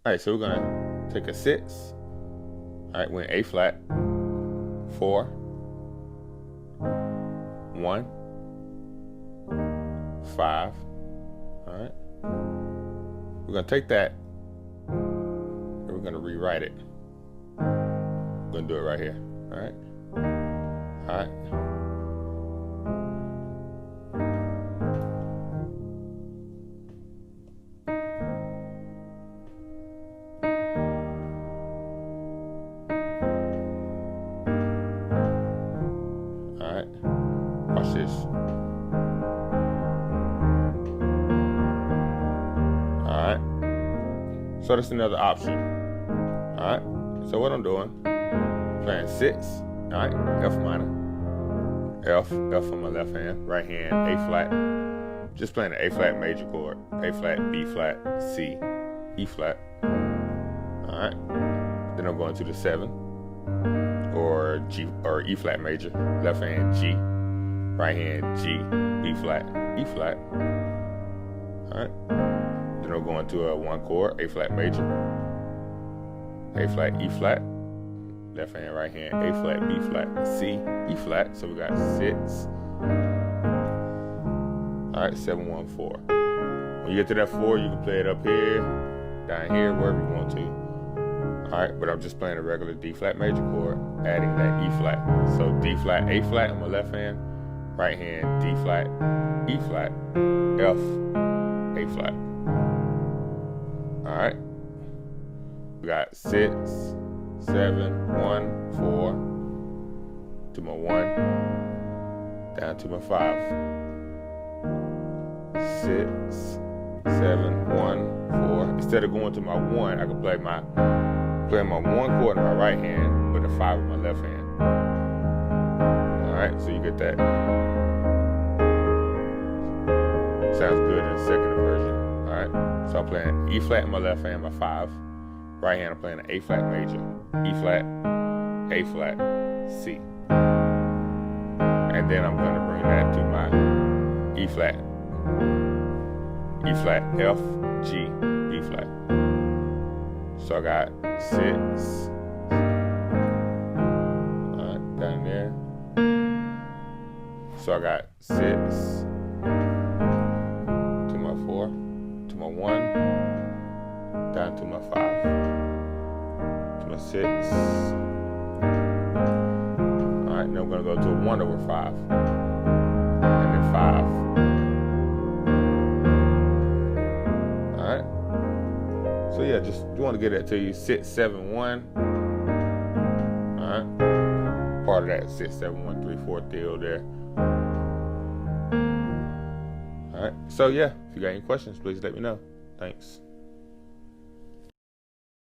All right, so we're gonna take a 6. All right, we're in A flat, 4, 1, 5. All right, we're gonna take that and we're gonna rewrite it. We're gonna do it right here. All right, all right. Alright, watch this. Alright, so that's another option. Alright, so what I'm doing, playing 6. Alright, F minor, F on my left hand, right hand, A flat. Just playing the A flat major chord, A flat, B flat, C, E flat. Alright, then I'm going to the 7. Or G or E flat major, left hand G, right hand G, B flat, E flat. All right. Then we're going to a 1 chord, A flat major, A flat, E flat, left hand, right hand, A flat, B flat, C, E flat. So we got 6. All right, 7, 1, 4. When you get to that 4, you can play it up here, down here, wherever you want to. Alright, but I'm just playing a regular D flat major chord, adding that E flat. So D flat, A flat on my left hand, right hand, D flat, E flat, F, A flat. Alright, we got 6, 7, 1, 4, to my 1, down to my 5. 6, 7, 1, 4. Instead of going to my 1, I can play my 1 chord in my right hand, but a 5 in my left hand. Alright, so you get that. Sounds good in the second version. Alright, so I'm playing E flat in my left hand, my 5. Right hand, I'm playing an A flat major, E flat, A flat, C. And then I'm going to bring that to my E flat, F, G, B flat. So I got 6, alright, down there. So I got 6 to my 4, to my 1, down to my 5, to my 6. Alright, now I'm gonna go to a 1 over 5, and then 5. Alright. So yeah, just you want to get that to you, 6, 7, 1. Alright. Part of that 6, 7, 1, 3, 4 deal there. Alright. So yeah, if you got any questions, please let me know. Thanks.